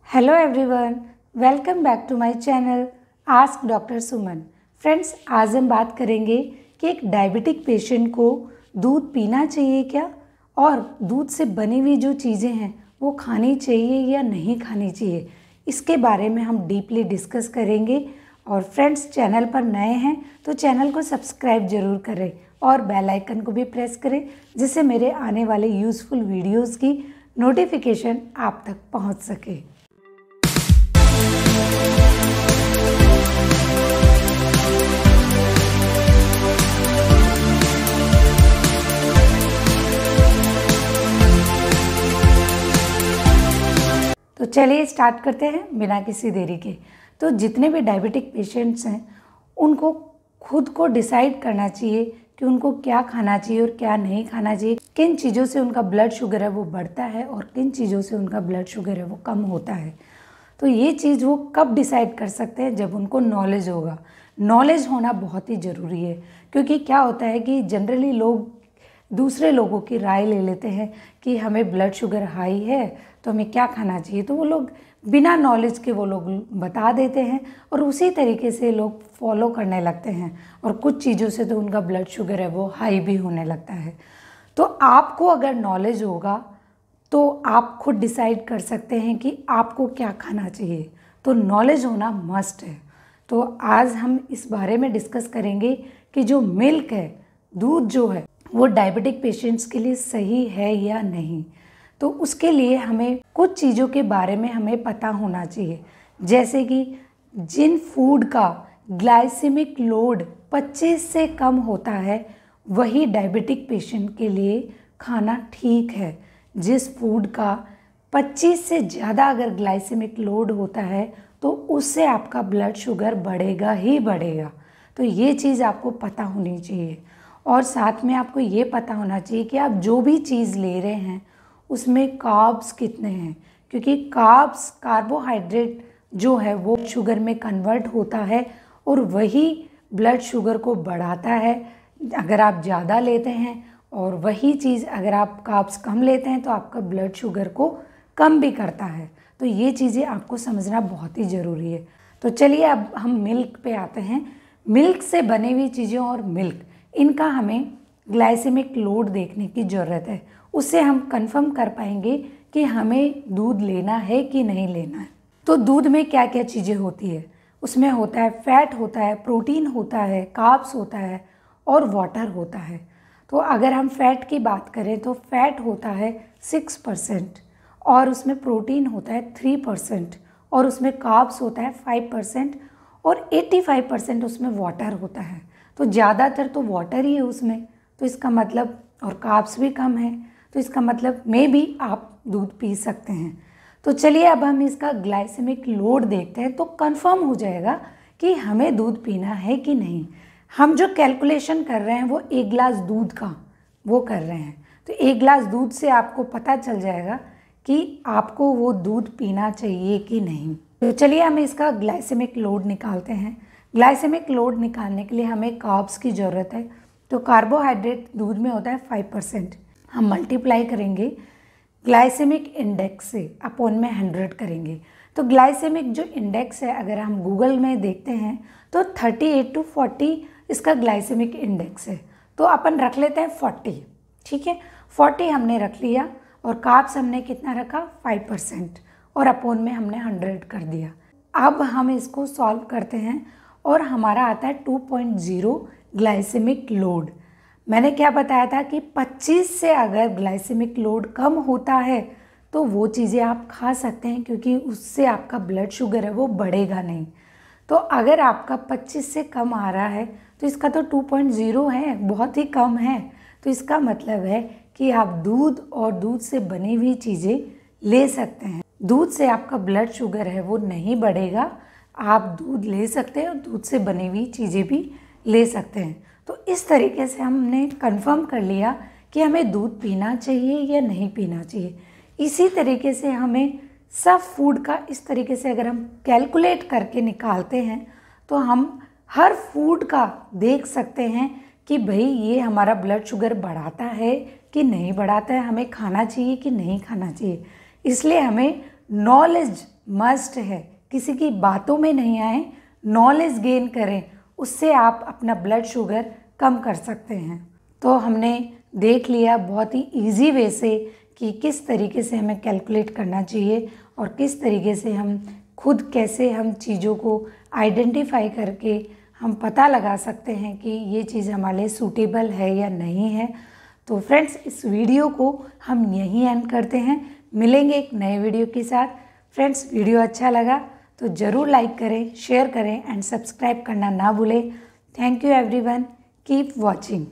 Hello everyone, welcome back to my channel ask doctor Suman. Friends, आज हम बात करेंगे कि एक डायबिटिक पेशेंट को दूध पीना चाहिए क्या, और दूध से बनी हुई जो चीज़ें हैं वो खानी चाहिए या नहीं खानी चाहिए, इसके बारे में हम डीपली डिस्कस करेंगे। और फ्रेंड्स, चैनल पर नए हैं तो चैनल को सब्सक्राइब ज़रूर करें और बेल आइकन को भी प्रेस करें, जिससे मेरे आने वाले यूज़फुल वीडियोज़ की नोटिफिकेशन आप तक पहुंच सके। तो चलिए स्टार्ट करते हैं बिना किसी देरी के। तो जितने भी डायबिटिक पेशेंट्स हैं उनको खुद को डिसाइड करना चाहिए कि उनको क्या खाना चाहिए और क्या नहीं खाना चाहिए, किन चीज़ों से उनका ब्लड शुगर है वो बढ़ता है और किन चीज़ों से उनका ब्लड शुगर है वो कम होता है। तो ये चीज़ वो कब डिसाइड कर सकते हैं, जब उनको नॉलेज होगा। नॉलेज होना बहुत ही ज़रूरी है, क्योंकि क्या होता है कि जनरली लोग दूसरे लोगों की राय ले लेते हैं कि हमें ब्लड शुगर हाई है तो हमें क्या खाना चाहिए, तो वो लोग बिना नॉलेज के वो लोग बता देते हैं और उसी तरीके से लोग फॉलो करने लगते हैं, और कुछ चीज़ों से तो उनका ब्लड शुगर है वो हाई भी होने लगता है। तो आपको अगर नॉलेज होगा तो आप खुद डिसाइड कर सकते हैं कि आपको क्या खाना चाहिए। तो नॉलेज होना मस्ट है। तो आज हम इस बारे में डिस्कस करेंगे कि जो मिल्क है, दूध जो है, वो डायबिटिक पेशेंट्स के लिए सही है या नहीं। तो उसके लिए हमें कुछ चीज़ों के बारे में हमें पता होना चाहिए, जैसे कि जिन फूड का ग्लाइसेमिक लोड 25 से कम होता है वही डायबिटिक पेशेंट के लिए खाना ठीक है। जिस फूड का 25 से ज़्यादा अगर ग्लाइसेमिक लोड होता है तो उससे आपका ब्लड शुगर बढ़ेगा ही बढ़ेगा। तो ये चीज़ आपको पता होनी चाहिए, और साथ में आपको ये पता होना चाहिए कि आप जो भी चीज़ ले रहे हैं उसमें कार्ब्स कितने हैं, क्योंकि कार्ब्स कार्बोहाइड्रेट जो है वो शुगर में कन्वर्ट होता है और वही ब्लड शुगर को बढ़ाता है अगर आप ज़्यादा लेते हैं, और वही चीज़ अगर आप कार्ब्स कम लेते हैं तो आपका ब्लड शुगर को कम भी करता है। तो ये चीज़ें आपको समझना बहुत ही ज़रूरी है। तो चलिए अब हम मिल्क पे आते हैं। मिल्क से बनी हुई चीज़ें और मिल्क, इनका हमें ग्लाइसेमिक लोड देखने की ज़रूरत है। उससे हम कंफर्म कर पाएंगे कि हमें दूध लेना है कि नहीं लेना है। तो दूध में क्या क्या चीज़ें होती है, उसमें होता है फैट होता है, प्रोटीन होता है, कार्ब्स होता है और वाटर होता है। तो अगर हम फैट की बात करें तो फैट होता है 6% और उसमें प्रोटीन होता है 3% और उसमें कार्ब्स होता है 5% और 85% उसमें वाटर होता है। तो ज़्यादातर तो वाटर ही है उसमें, तो इसका मतलब, और कार्ब्स भी कम है, तो इसका मतलब में भी आप दूध पी सकते हैं। तो चलिए अब हम इसका ग्लाइसेमिक लोड देखते हैं, तो कंफर्म हो जाएगा कि हमें दूध पीना है कि नहीं। हम जो कैलकुलेशन कर रहे हैं वो 1 गिलास दूध का वो कर रहे हैं, तो 1 गिलास दूध से आपको पता चल जाएगा कि आपको वो दूध पीना चाहिए कि नहीं। तो चलिए हम इसका ग्लाइसेमिक लोड निकालते हैं। ग्लाइसेमिक लोड निकालने के लिए हमें कार्ब्स की ज़रूरत है। तो कार्बोहाइड्रेट दूध में होता है 5%, हम मल्टीप्लाई करेंगे ग्लाइसेमिक इंडेक्स से, अपॉन में 100 करेंगे। तो ग्लाइसेमिक जो इंडेक्स है अगर हम गूगल में देखते हैं तो 38 to 40 इसका ग्लाइसेमिक इंडेक्स है। तो अपन रख लेते हैं 40, ठीक है। 40 हमने रख लिया, और कार्ब्स हमने कितना रखा 5%, और अपॉन में हमने 100 कर दिया। अब हम इसको सॉल्व करते हैं और हमारा आता है 2.0 ग्लाइसेमिक लोड। मैंने क्या बताया था कि 25 से अगर ग्लाइसेमिक लोड कम होता है तो वो चीज़ें आप खा सकते हैं, क्योंकि उससे आपका ब्लड शुगर है वो बढ़ेगा नहीं। तो अगर आपका 25 से कम आ रहा है तो इसका तो 2.0 है, बहुत ही कम है। तो इसका मतलब है कि आप दूध और दूध से बनी हुई चीज़ें ले सकते हैं। दूध से आपका ब्लड शुगर है वो नहीं बढ़ेगा, आप दूध ले सकते हैं और दूध से बनी हुई चीज़ें भी ले सकते हैं। तो इस तरीके से हमने कंफर्म कर लिया कि हमें दूध पीना चाहिए या नहीं पीना चाहिए। इसी तरीके से हमें सब फूड का इस तरीके से अगर हम कैलकुलेट करके निकालते हैं तो हम हर फूड का देख सकते हैं कि भाई ये हमारा ब्लड शुगर बढ़ाता है कि नहीं बढ़ाता है, हमें खाना चाहिए कि नहीं खाना चाहिए। इसलिए हमें नॉलेज मस्ट है, किसी की बातों में नहीं आए, नॉलेज गेन करें, उससे आप अपना ब्लड शुगर कम कर सकते हैं। तो हमने देख लिया बहुत ही इजी वे से कि किस तरीके से हमें कैलकुलेट करना चाहिए और किस तरीके से हम खुद कैसे हम चीज़ों को आइडेंटिफाई करके हम पता लगा सकते हैं कि ये चीज़ हमारे लिए सूटेबल है या नहीं है। तो फ्रेंड्स, इस वीडियो को हम यहीं एंड करते हैं, मिलेंगे एक नए वीडियो के साथ। फ्रेंड्स, वीडियो अच्छा लगा तो ज़रूर लाइक करें, शेयर करें एंड सब्सक्राइब करना ना भूलें। Thank you everyone, keep watching.